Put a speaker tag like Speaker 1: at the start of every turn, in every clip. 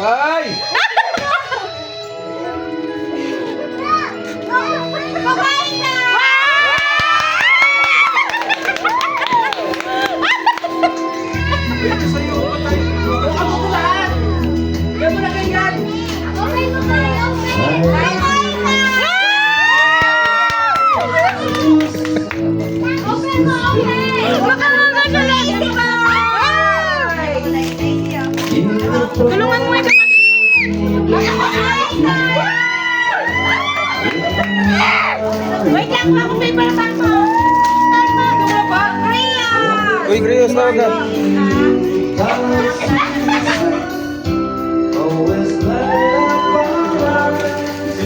Speaker 1: Ay!
Speaker 2: Kumain na!
Speaker 1: Ito sa'yo.
Speaker 3: Ako ko lahat. Kaya mo na ganyan.
Speaker 2: Okay, okay, okay. Kumain na! Okay mo, okay. Baka magagaling si ba? Tulungan mo yung wait lang, ako may parang mo. Ano ba? Rhea!
Speaker 1: Uy, Krios, tawag ka.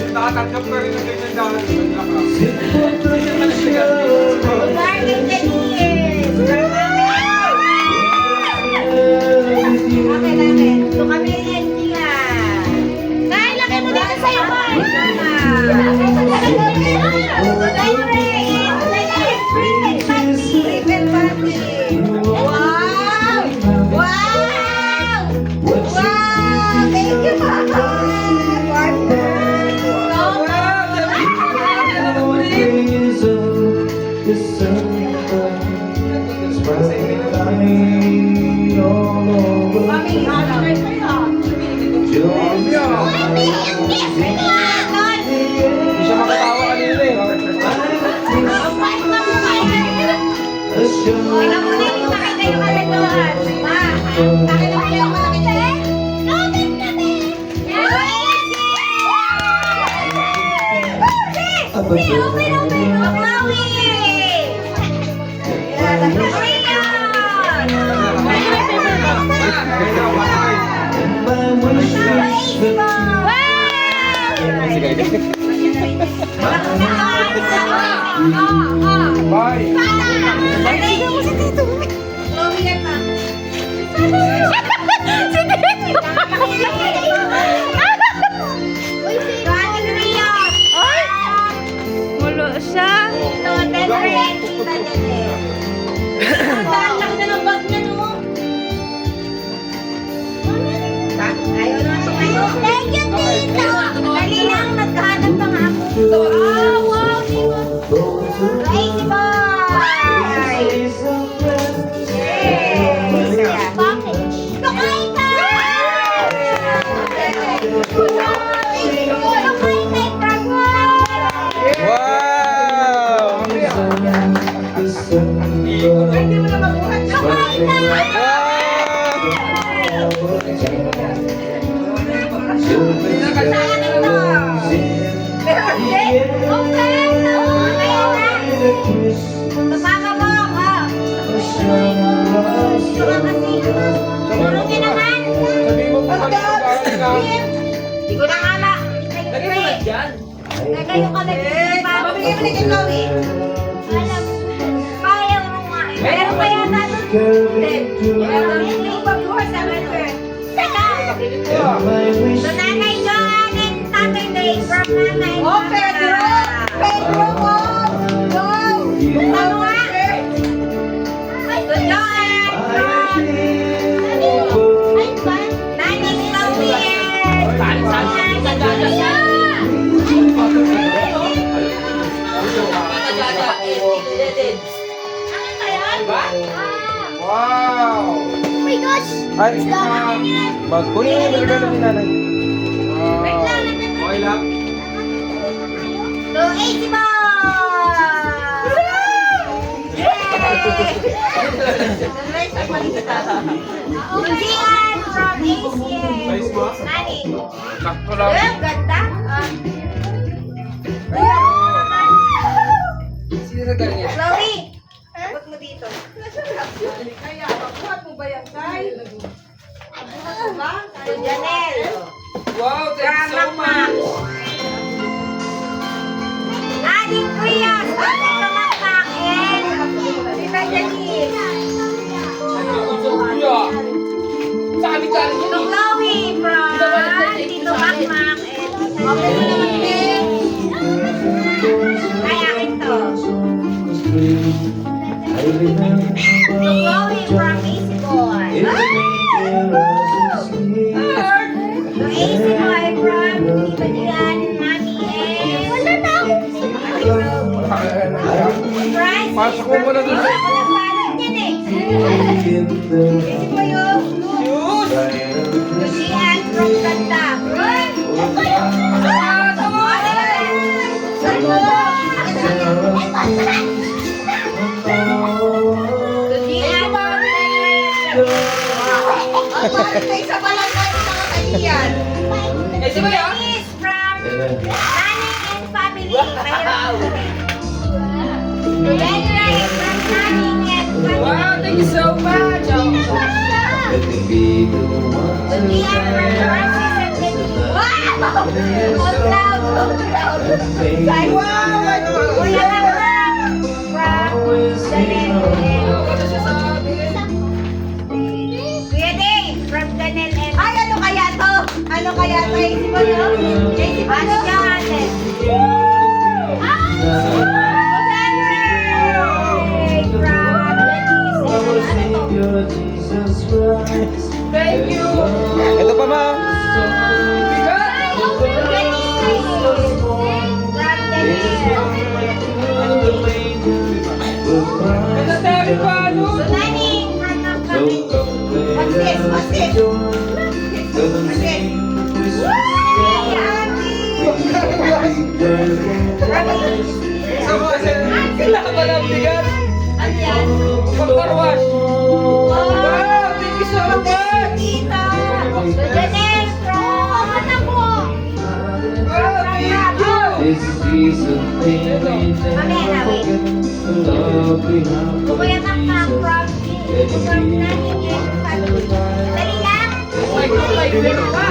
Speaker 1: Nakatanggap ka rin ng ganyan dahil.
Speaker 2: Good morning, Denise! Okay namin. Ito kami yan, Gia. Kaya laki mo dito sa'yo, Boy. Wow! Wow! Wow! Thank you, Mama! Mami, ano kayo kayo?
Speaker 1: Hindi siya makatawa kanina eh.
Speaker 2: Tingnan mo na yung makita yung kalatuhan. Ma, nakita mo yung makita? Robin kami! Open, open! Maklawi!
Speaker 1: Bye!
Speaker 2: Mulo siya. Ito, decorate kita din eh. Ang laki na ng bag niya, no? Ayaw na siya kayo. Thank you, Tito! Dali lang, nagkahanap pa nga ako. Ah, wow! Crazy boy! Yes! Package. Kumain ka! Kumain ka, Bravo!
Speaker 1: Wow!
Speaker 3: Hindi mo na mabuhat.
Speaker 2: Kumain ka! Sayang ito!
Speaker 3: Pero hindi.
Speaker 2: Okay! Okay na! Papakabok, oh! Ito nga kasi. Turugin naman!
Speaker 1: Sabi mo pa kami pag-aaral na.
Speaker 2: Hindi ko na kala.
Speaker 3: Lagi mo na dyan.
Speaker 2: Nagayo kami.
Speaker 3: Mabigay mo na kay Chloe.
Speaker 2: Alam. Kaya mo nga. Meron pa yata doon.
Speaker 3: Hindi ko pagbuhat sa akin.
Speaker 2: Teka! So, Nanay Joanne and Tatay Dave from Nanay
Speaker 3: Oh, Pedro! Pedro, wow! Wow!
Speaker 2: Ano nga? So, Joanne from Nanay Chloe and Nanay Julia. Akin ba yan?
Speaker 1: Wow!
Speaker 2: Oh my gosh!
Speaker 1: Ay, magkunin mo yung regalo ni nanay.
Speaker 2: Wait
Speaker 1: Wow!
Speaker 2: lang,
Speaker 1: Okay lang.
Speaker 2: So, 80 ball! Indian from ACN.
Speaker 1: Nice ba?
Speaker 2: Nani?
Speaker 1: Sakto lang.
Speaker 2: Ang ganda.
Speaker 3: Sino na galing yan?
Speaker 2: Chloe! Abot mo dito.
Speaker 3: Kaya, mabuhat mo ba yan, Kai? Mabuhat mo ba?
Speaker 2: So, Janelle.
Speaker 1: Wow, thank you so much.
Speaker 2: Aling Prias. Tito Makmak and Tita Janice.
Speaker 3: Sabi ka rin
Speaker 2: So, Chloe from Tito Makmak and open mo naman din. Ay, akin to. So, Chloe from Easy Boy.
Speaker 1: Pasok mo muna dun.
Speaker 2: Wala ko ng balot yan eh. Easy po yun.
Speaker 1: Shoes!
Speaker 2: Lucian from Ganda.
Speaker 3: Isa pa lang tayo nakakahiyan.
Speaker 2: Is from Nanny and Family. Letra is from Nanny and Family.
Speaker 3: Wow, thank you so much.
Speaker 2: Lucian from Francis and Denise. Wow! So proud, so proud.
Speaker 3: Ay, wow!
Speaker 2: Kuya Lakrak from Danel and
Speaker 3: Ano siya sabi?
Speaker 2: Kuya Dave from Danel and
Speaker 3: Ay, ano kaya to? Ano kaya to? Isip mo yun? Isip mo
Speaker 2: Ano
Speaker 3: yun?
Speaker 2: Johannes.
Speaker 3: Thank you.
Speaker 1: Ito pa, ma.
Speaker 3: Natari pa, ano? What's this? What's this? What's this? Sa mga kailangan pa ng bigat. Pagkarwash. Wow, thank you so much. Wow, thank you. Like, meron pa.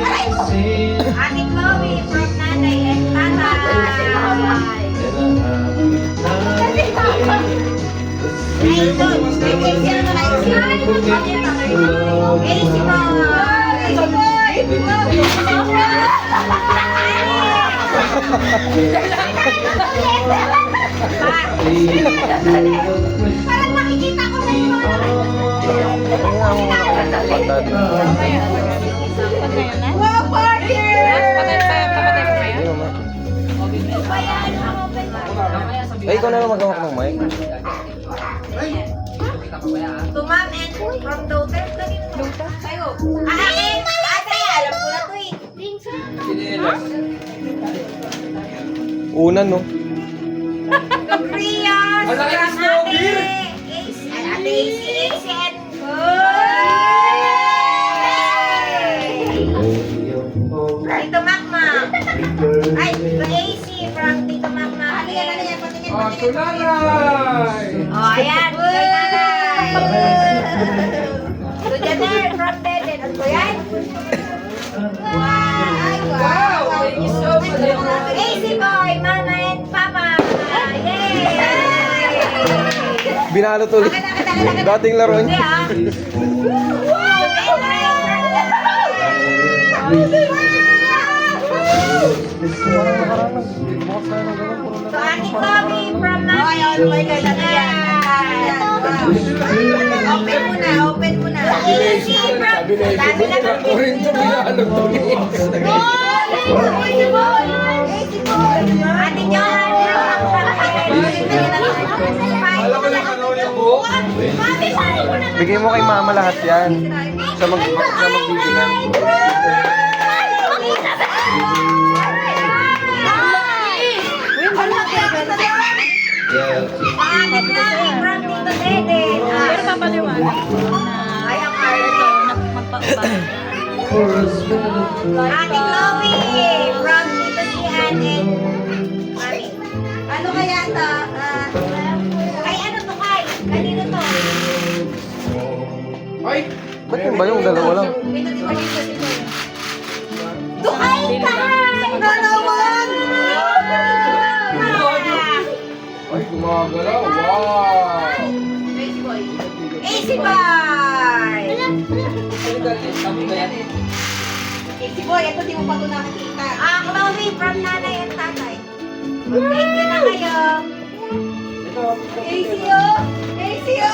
Speaker 2: Ate Chloe from Nanay and Tatay. Parang nakikita ko na yung mga
Speaker 3: Wow, party!
Speaker 1: Ay, ikaw na lang maghawak ng mic.
Speaker 2: To mom and from daughter. Tayo. Ay, ate, alam ko na to eh.
Speaker 1: Una, no?
Speaker 2: To Prius.
Speaker 3: Ang laki ng
Speaker 2: from
Speaker 3: snowmobile.
Speaker 2: Ate AC and Tito Makma. Ay, to AC from Tito Makma.
Speaker 3: Ano yan? Patingin,
Speaker 2: Oh,
Speaker 3: tunanay!
Speaker 2: ayan. To Janer from Deden. Ano ko yan?
Speaker 3: Wow, thank you so much.
Speaker 2: AC boy, mama and papa. Yay!
Speaker 1: Binalot ulit. Dating laro
Speaker 2: Hindi
Speaker 1: niya.
Speaker 2: ah. So, Ate Chloe from
Speaker 3: Ay,
Speaker 2: Nanay.
Speaker 3: my God, ano yan? Open mo na, open mo na.
Speaker 2: AC from dami na ng
Speaker 1: binalot ulit.
Speaker 2: AC boy. Ate Johan
Speaker 1: Bigay mo kay mama lahat yan. Sa magbibigyan.
Speaker 2: Pero papaliwanag ay ang ito Ate Chloe from Tito Sian and Mami.
Speaker 3: Ano kaya to?
Speaker 2: Ay ano to kay? Kanino to?
Speaker 3: Ay!
Speaker 1: Ba't yun ba yung dalawa lang?
Speaker 2: Duhay ka!
Speaker 3: Nalawan!
Speaker 1: Ay, gumagalaw. Wow!
Speaker 2: Easy boy!
Speaker 3: Si Boy, ito di mo pa ito nakikita.
Speaker 2: Chloe from nanay and tatay. Thank you na kayo.
Speaker 3: ACO! ACO!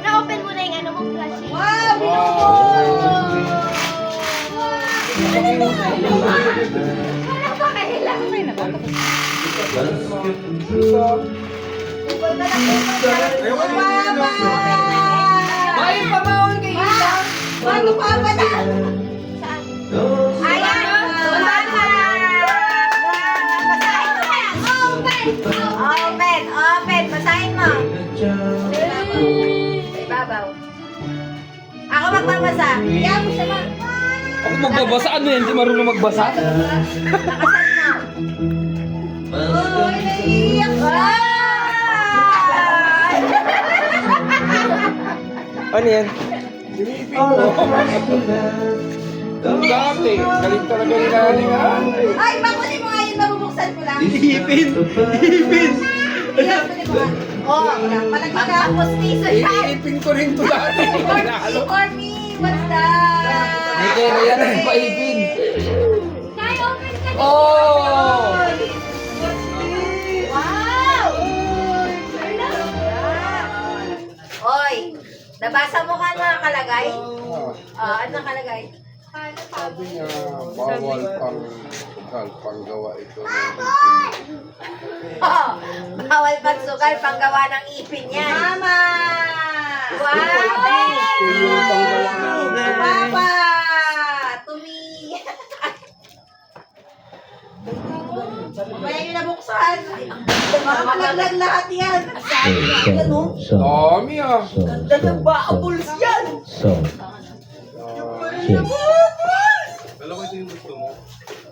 Speaker 2: Na-open mo na yung ano mong flash.
Speaker 3: Wow! Beautiful! Ay, pamahon kay Ida.
Speaker 2: Ano pa ba na? Ayan! Basahin mo yan! Open! Basahin mo! Sa ibabaw. Ako magbabasa. Iyan mo siya mag...
Speaker 4: Ako magbabasa? Ano yan? Hindi marunong magbasa?
Speaker 2: Nakasan mo. Uy, naiiyak ka!
Speaker 1: Ano yan?
Speaker 4: Dati, galing talaga ni Nani nga.
Speaker 2: Ay, bakunin mo nga yun, mabubuksan mo lang.
Speaker 1: Ipin!
Speaker 2: Bakunin mo nga. Oo, palagay ka. Postiso siya.
Speaker 4: Iipin ko rin to dati.
Speaker 2: For me, what's that?
Speaker 4: Hindi kaya yan ang paipin.
Speaker 2: Kaya open ka din.
Speaker 4: Oh!
Speaker 2: Wow! Oy, nabasa mo ka na nakalagay? Ano nakalagay?
Speaker 4: Sabi niya, bawal panggawa ito ng
Speaker 2: Oh, bawal pagsukal panggawa ng ipin yan. Mama! Wow! Papa! Tumi! Kaya nyo nabuksan. Makalaglag lahat yan. Ano?
Speaker 4: Dami ah.
Speaker 2: Ganda ng baabuls yan.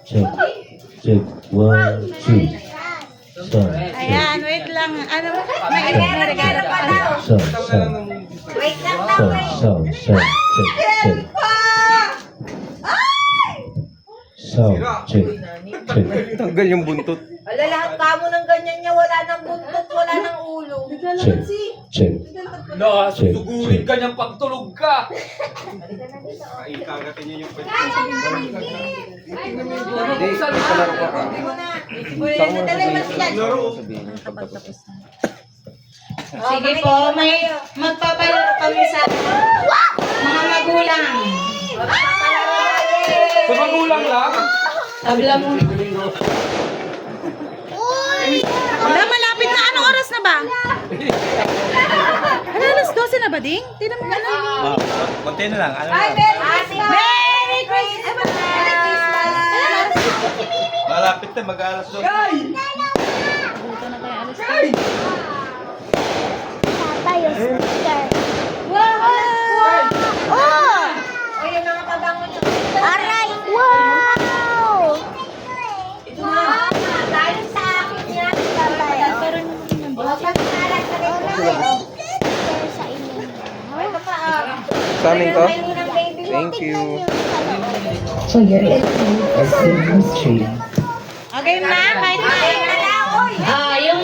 Speaker 5: Check. 1, 2.
Speaker 3: Ayan, wait lang. Ano?
Speaker 2: May regalo pa daw. Wait lang daw, wait.
Speaker 5: Check.
Speaker 1: Tanggal yung buntot.
Speaker 2: Wala lahat kamo ng ganyan niya. Wala ng buntot, wala ng ulo.
Speaker 5: Check.
Speaker 4: Sugurin ka niyang pagtulog ka.
Speaker 1: Ikagatin niyo yung
Speaker 4: Hindi,
Speaker 1: palaro ka.
Speaker 2: Hindi mo na. Nadalay mo sila.
Speaker 1: Sabihin yung pagkatapos.
Speaker 3: Sige po, may magpapalaro kami sa mga magulang.
Speaker 4: Sa magulang lang.
Speaker 3: Tabla mo.
Speaker 6: Wala, malapit na. Anong oras na ba? Ano, alas 12 na ba, Ding? Tingnan mo na.
Speaker 1: Konti na lang. Ano
Speaker 2: Ay, Merry Christmas! Merry Christmas!
Speaker 1: Malapit na, mag-alas 2.
Speaker 2: O, yun ang pabango niyo. Aray! Wow! Ito na. Dahil sa akin yan. Ito pa,
Speaker 1: Sa amin to?
Speaker 2: May unang baby mo.
Speaker 1: Thank you.
Speaker 3: Okay, ma'am. Kahit
Speaker 2: Ay, nalaoy!
Speaker 3: yung...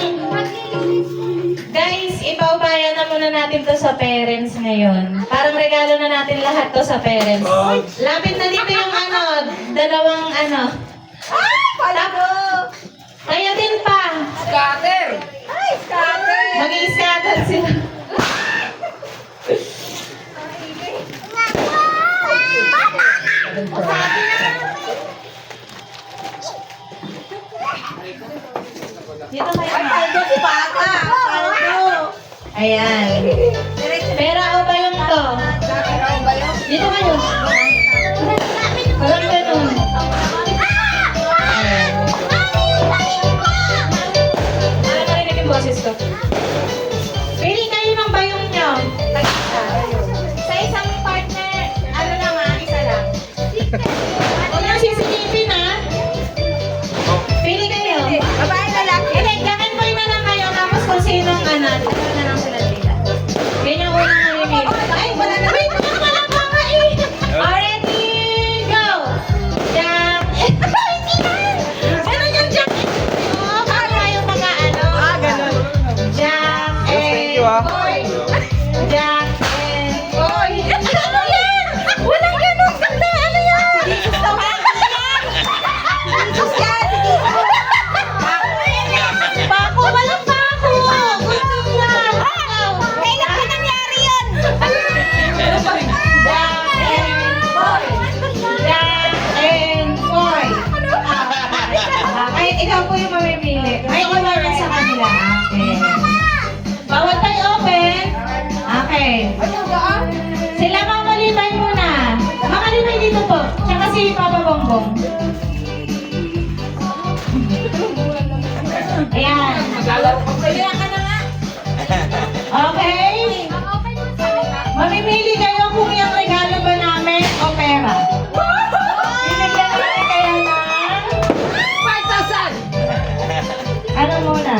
Speaker 3: Guys, ipaubayan na muna natin to sa parents ngayon. Parang regalo na natin lahat to sa parents. Lapit na dito yung dalawang
Speaker 2: Ay, palago!
Speaker 3: Kayo din pa.
Speaker 4: Scatter!
Speaker 2: Ay, scatter!
Speaker 3: Mag-i-scatter sila. Dito kayo.
Speaker 2: Ay, paldo si Papa! Paldo!
Speaker 3: Ayan. Pera o ba yung to? Dito kayo. Parang ganun. Ayan. Para marinig yung boses ko. Pili kayo ng bayong nyo. Sa isang partner, isa lang. Huwag nang sisilipin, ha? Pili kayo.
Speaker 2: Babae lalaki.
Speaker 3: Hindi, jacket boy na lang kayo. Tapos kung sinong dito na lang sila dito. Yan yung unang mamimili. Ay, wala na. Wait, wala pa nga eh. Already, go! Jacket. Ganun yung jacket. Oh, para yung mga
Speaker 6: Ganun.
Speaker 4: Naglalaro ka pa eh.
Speaker 2: Kaya ka na nga.
Speaker 3: Okay? Mamimili kayo kung yung regalo ba namin o pera. Binigyan namin kayo ng 5,000! Ano muna?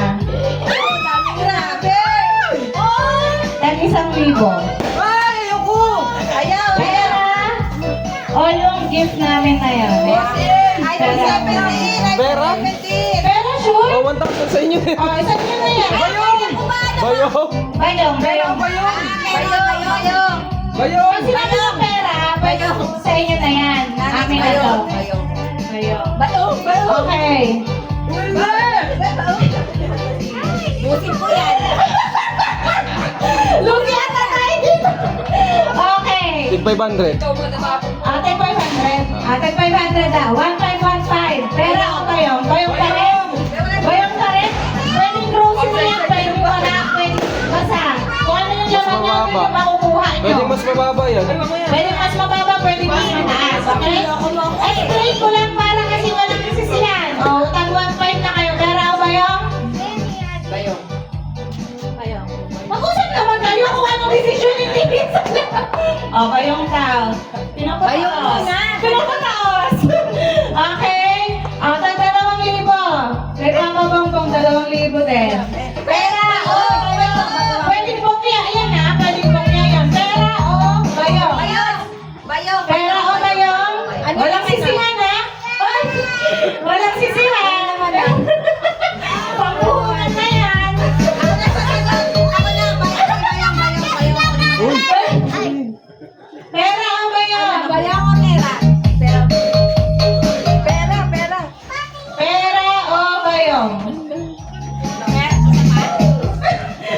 Speaker 2: Grabe!
Speaker 3: Tag 1,000.
Speaker 2: Ay, ayoko! Ayaw!
Speaker 3: Pera o yung gift namin na yan.
Speaker 2: iPhone 17!
Speaker 1: Pera?
Speaker 2: iPhone 17!
Speaker 3: Pera, sure?
Speaker 1: Oh, 1,000 sa inyo.
Speaker 3: O, isa nyo na yan.
Speaker 1: Bayong!
Speaker 3: Bayong, bayong.
Speaker 2: Bayong!
Speaker 1: Bayong!
Speaker 3: Pag sinabi ng pera, bayong sa inyo na yan. Amin na to.
Speaker 2: Bayong!
Speaker 3: Bayong.
Speaker 2: Bayong! Bayong!
Speaker 3: Okay.
Speaker 2: Busin ko yan!
Speaker 3: Lugi ata tayo dito. Okay.
Speaker 1: Tig 500.
Speaker 3: Ate 500. Ate 500 na. 1515. Pera o bayong? Bayong pa rin? Bayong pa rin? Pwedeng grocery yan. Pwedeng wala. Pwedeng basta. Kung ano yung laman niya,
Speaker 1: mababa.
Speaker 3: pwede makukuha nyo.
Speaker 1: Pwede mas mababa yan.
Speaker 3: Pwede mas mababa, pwede mas mataas. Okay? Explain ko lang para kasi walang nasisiyan. O, tag 1.5 na kayo. Pera o bayong?
Speaker 2: Bayong!
Speaker 3: Mag-usap naman kayo kung anong desisyon yung tibit. O, bayong tao. Pinapataos.
Speaker 2: Bayong muna.
Speaker 3: Pinapataos. Okay? O, tag 2,000. Nagmamabangpang 2,000 din. Pera o bayong? Pwede bongya. Ayan ha, pwede bongya yan. Pera o bayong?
Speaker 2: Bayong!
Speaker 3: Pera o bayong? Walang sisihan ha? Ay, walang sisihan. Pangbuhungan na yan. Pera o bayong?
Speaker 2: Bayong o pera? Pera!
Speaker 3: Pera o bayong?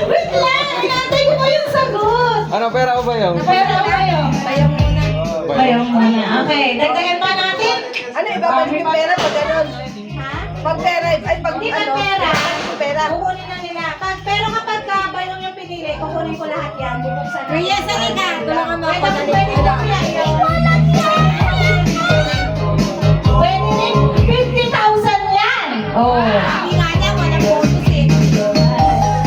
Speaker 3: Wait lang! Inantay ko pa yung sagot!
Speaker 1: Ano, pera o bayong?
Speaker 3: Pera o bayong?
Speaker 2: Bayong muna.
Speaker 3: Bayong muna. Okay, dagdagan pa natin.
Speaker 2: Ano, ibabalik yung pera pag gano'n? Pag pera, ay pag
Speaker 3: Hindi
Speaker 2: ano?
Speaker 3: pag pera.
Speaker 2: Pera.
Speaker 3: Kukunin na nila. Pero kapag bayong yung pinili, kukunin ko lahat yan. Bubuksan na.
Speaker 2: Kuya, salika. Tulungan mo ako.
Speaker 3: Pwede ba kuya yun? Pwede rin. 50,000 yan. Oh.
Speaker 2: Hindi nga niya, walang bonus eh.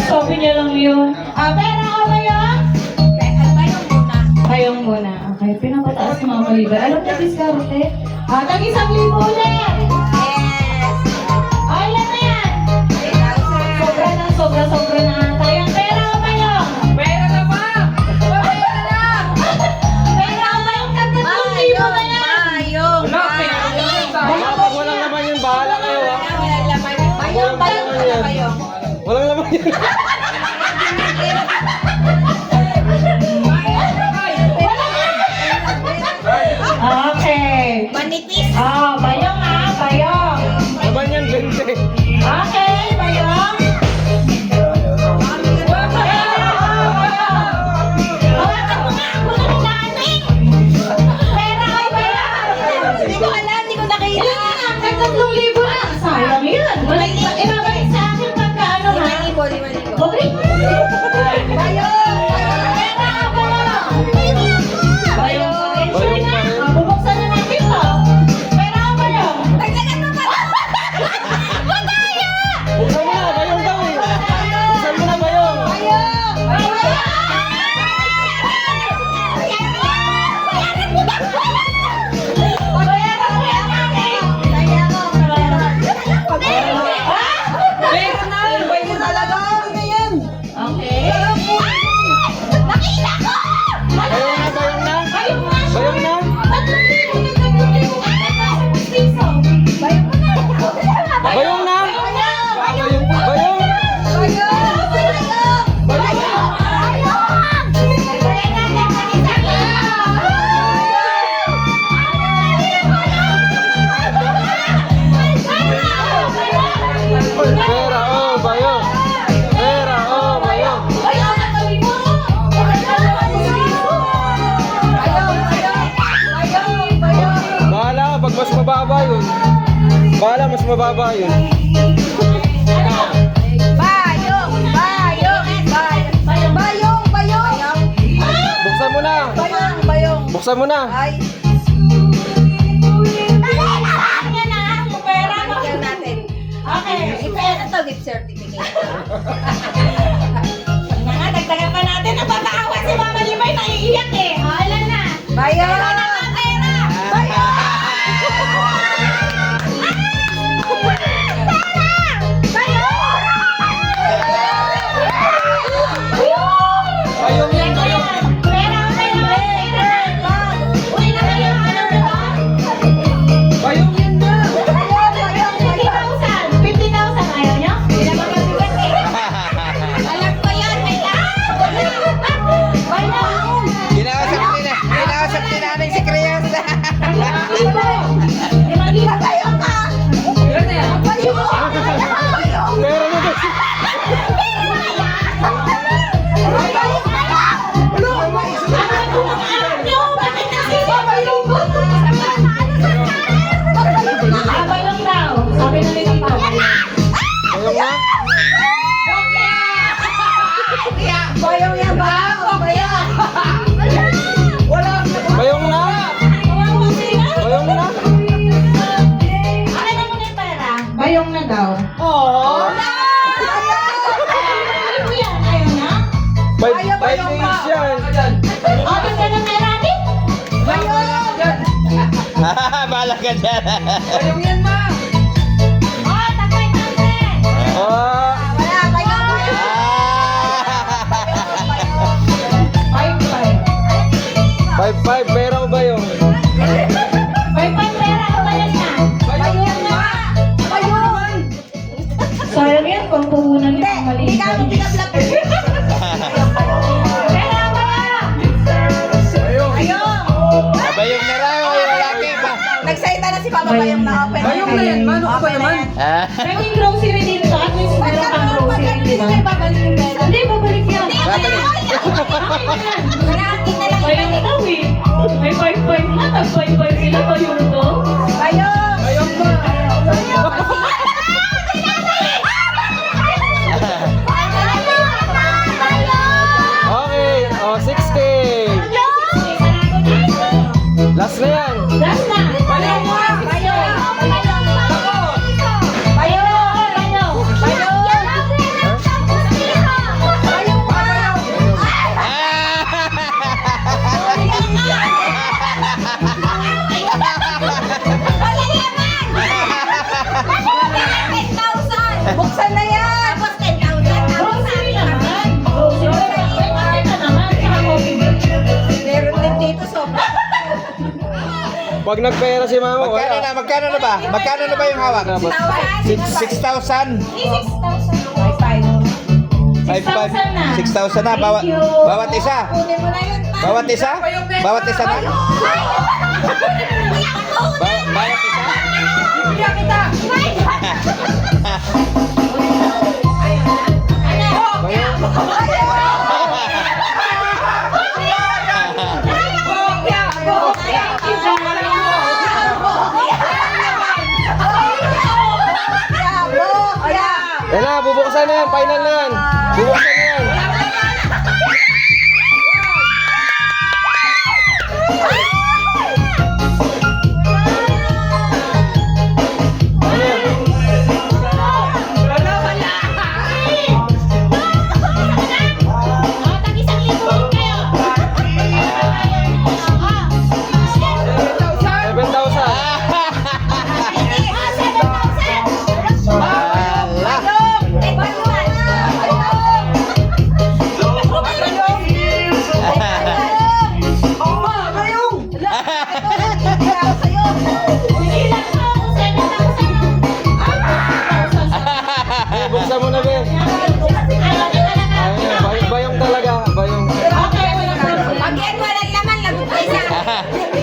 Speaker 3: Sabi niya lang yun. Pera o bayong?
Speaker 2: Bayong muna.
Speaker 3: Bayong muna. Okay, pinapataas ni Mama Liber. Alam niya, Discarte? Tag 1,000 ulit.
Speaker 2: Yes!
Speaker 3: Ay, ilan na yan?
Speaker 2: 3,000.
Speaker 3: Sobra na ata. Yung pera o bayong?
Speaker 4: Pera na ba?
Speaker 3: Pera o bayong? Tag 3,000 na yan.
Speaker 2: Bayong!
Speaker 4: Wala, pinakagalan tayo.
Speaker 1: Mga pag walang laman yun, bahala kayo ha.
Speaker 2: Walang laman. Bayong! Bayong!
Speaker 1: Walang laman yun.
Speaker 3: Okay.
Speaker 2: Manipis!
Speaker 3: Bayong bayong.
Speaker 1: Laman yan, 20.
Speaker 3: Okay, bayong. Hawakan mo nga, ako na nagdating. Pera o bayong?
Speaker 2: Hindi ko alam, hindi ko nakita.
Speaker 3: Ilan na? Tag 3,000 na. Sayang yun. Ibabalik sa akin pagka ano ha?
Speaker 2: 5,000.
Speaker 3: Okay.
Speaker 2: Bayong!
Speaker 3: Pera o bayong? Bayong pa rin. Sige na. Bubuksan na natin to. Pera o bayong?
Speaker 2: Dagdagan mo pa! Madaya!
Speaker 1: Buksan mo na, bayong daw eh. Buksan mo na, bayong.
Speaker 2: Bayong!
Speaker 4: Pera na!
Speaker 2: Bayong talaga! Ganyan!
Speaker 3: Okay.
Speaker 2: Nakita ko!
Speaker 1: Bayong na, bayong na.
Speaker 3: Bayong na siya.
Speaker 1: Bayong na. Bayong na. Bayong pa. Bayong. Pera o bayong. Pera o bayong. Bahala ka, pag mas mababa yun. Bahala, mas mababa yun. Buksan mo na. Buksan mo na.
Speaker 2: Ay,
Speaker 3: Yan na, yung pera mo.
Speaker 2: bigyan natin.
Speaker 3: Okay,
Speaker 2: Ito, gift certificate.
Speaker 3: Nga nga, dagdagan pa natin. Napatawa si Mama Limay, naiiyak eh. O, ilan na?
Speaker 2: Bayo!
Speaker 3: Pera na nga, pera! Bayo!
Speaker 4: Bayong yan, bayong.
Speaker 3: Pera, pera, pera! Uy, na kayo, ano na ba?
Speaker 4: Bayong yan na.
Speaker 3: 50,000 ayaw nyo? Pinapagasigat eh. Alam ko yan, may Bayo!
Speaker 7: Kinausap ni nanay si Krias.
Speaker 3: Limang kayo ka!
Speaker 1: Pero mo ba?
Speaker 3: Bayong daw. Sabi na nila pa.
Speaker 1: Bayong na?
Speaker 2: Bayong yan ba? Bayong!
Speaker 1: Bayong na?
Speaker 3: Kawawa sila.
Speaker 1: Bayong na?
Speaker 3: Ano na muna yung pera? Bayong na daw. Ano mo yan? Ayaw na?
Speaker 1: Five days yan.
Speaker 3: O, ganda ng pera natin?
Speaker 7: Bahala ka dyan.
Speaker 4: Bayong yan, ma.
Speaker 3: O, takay natin.
Speaker 1: Ah,
Speaker 2: Wala, bayong!
Speaker 3: Five.
Speaker 1: 5-5. Pero bayong.
Speaker 3: Five pera. O, bayan na.
Speaker 2: Bayong na! Bayong!
Speaker 3: Sayang yan, kung puhunan
Speaker 2: Hindi, hindi ka mo pinablap.
Speaker 3: Pera ba?
Speaker 2: Bayong!
Speaker 7: Bayong na raw, yung lalaki pa.
Speaker 2: Nagsalita na si Papa Bayong na open.
Speaker 4: Bayong na yan, mano ko ba naman?
Speaker 3: Naging grocery dito. At least meron kang grocery, di ba?
Speaker 2: Babalik yung pera.
Speaker 3: Hindi, babalik yan.
Speaker 7: Babalik.
Speaker 2: Kalahati na lang yung
Speaker 3: Bayong daw eh. May 5-5 na. Tag-5-5 sila. Bayong to.
Speaker 2: Bayong!
Speaker 4: Bayong ma.
Speaker 1: Okay. Oh, 6K. Last na yan.
Speaker 3: Last na. Bayong mo. Bayong. Bayong. Bayong.
Speaker 2: Buksan na yan!
Speaker 3: Grocery naman. Grocery. May market na naman. Saka coffee.
Speaker 2: Meron din dito sobra.
Speaker 1: Pag nagpera si mama,
Speaker 7: Magkano na, magkano na ba? Magkano na ba yung hawak? 6,000? 6,000 na. Bawat isa.
Speaker 2: Kunin mo na yun, pa.
Speaker 7: Bawat isa? Bawat isa na? Bawat isa?
Speaker 1: Yan na, bubuksan na yan. Final na yan. Bubuksan na yan. Buksan mo na, Ben. Ayun, bayong talaga. Bayong.
Speaker 2: Pag-yan walang laman, lagot ka isa.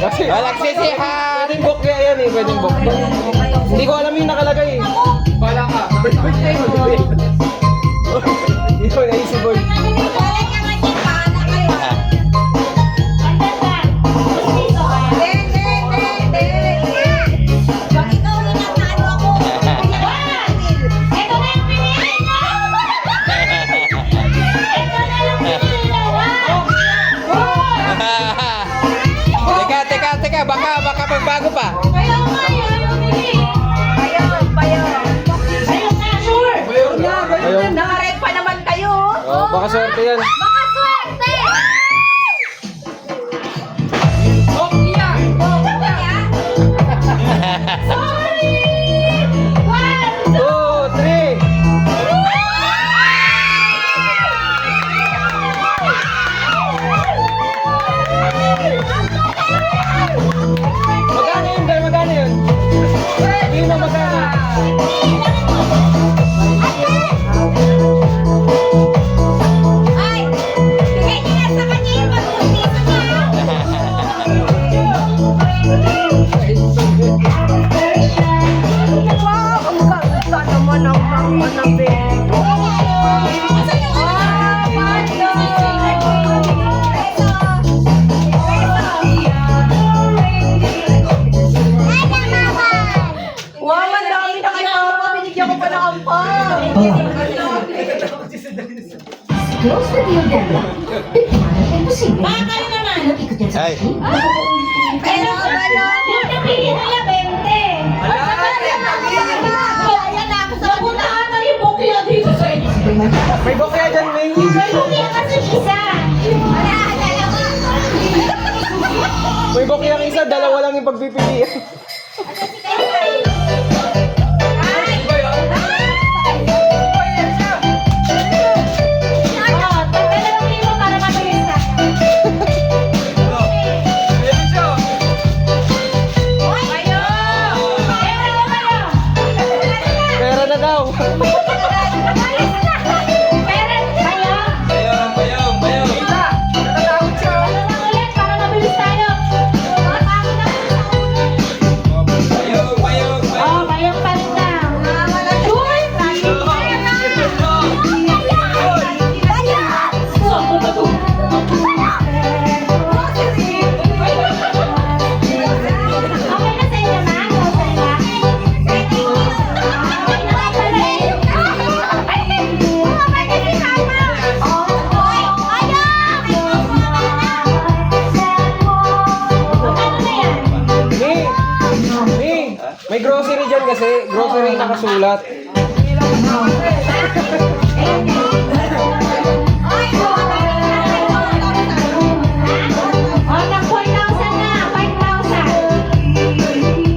Speaker 1: Kasi,
Speaker 7: Walang sisihan.
Speaker 1: pwedeng book kaya yan eh. Pwedeng book. Hindi ko alam yung nakalagay eh.
Speaker 4: Bala ka. Birthday mo.
Speaker 1: Hindi ko naisip boy.
Speaker 2: Walang yaman yan, paana kayo. Pag ikaw rin ang naano ako.
Speaker 3: Ito na yung pinili niyo! Ito na yung pinili niyo!
Speaker 7: Teka. Baka magbago pa.
Speaker 3: Kaya nga yun, yung pinili.
Speaker 2: Bayong, bayong.
Speaker 3: Ayun na, sure!
Speaker 4: Bayong na, bayong
Speaker 1: Bayong Baka swerte yan.
Speaker 2: Baka swerte! Sorry! 1,
Speaker 1: 2, 3. Magkano yun, Day? Magkano yun? Hindi mo magkano.
Speaker 2: Ay! Bigay niyo na sa kanya yung pag-umpisa niya. Wow! Ang ganda naman ang mga nabito. Wow, ang dami na kayo. Binigyan ko pa ng ampang.
Speaker 8: Close na Diodela. Bigyan natin posible.
Speaker 3: Kayo naman.
Speaker 7: Ay.
Speaker 2: Pero ano? Yung napili nila 20. Kaya na ako sa
Speaker 3: Napuntaan na yung bukya dito sa inyo.
Speaker 1: May bokya dyan, May.
Speaker 2: Kaya kasi isa. Wala, dalawa.
Speaker 1: May bokya ang isa, dalawa lang yung pagpipilian.
Speaker 3: Tagdalawang libo para mabilis na.
Speaker 1: Pera na daw. May grocery dyan kasi. Grocery nakasulat.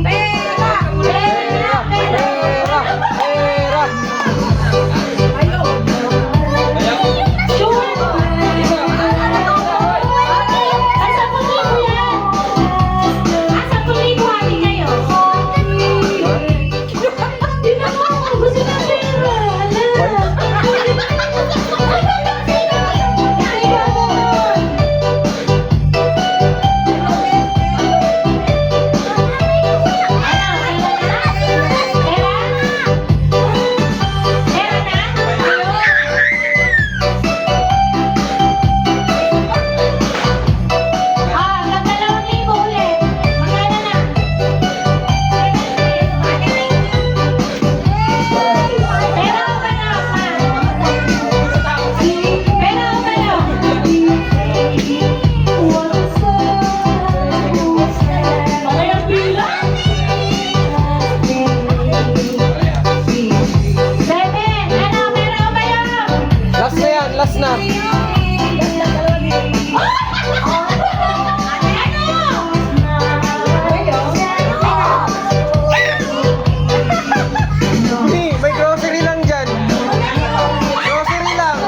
Speaker 1: Pera! Pera! Last na yan, last na. Hey, may grocery lang dyan. Grocery lang.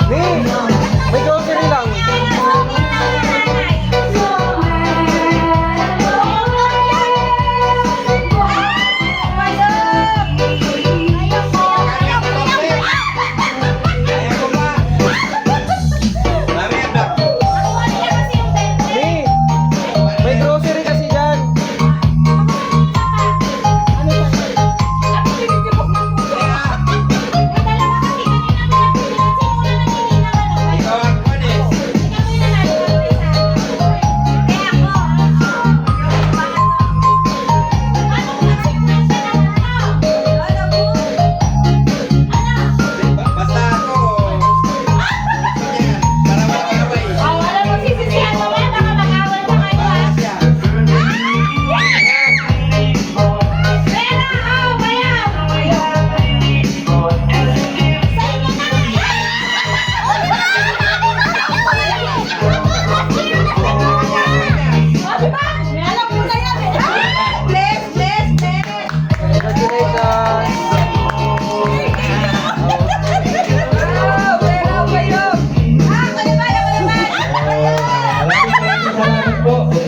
Speaker 1: Hey, may grocery lang.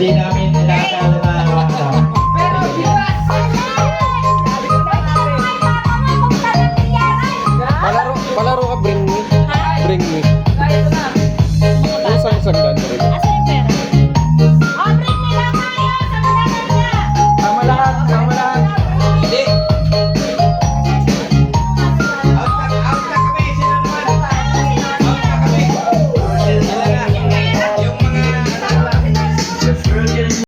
Speaker 7: Hindi namin nilakad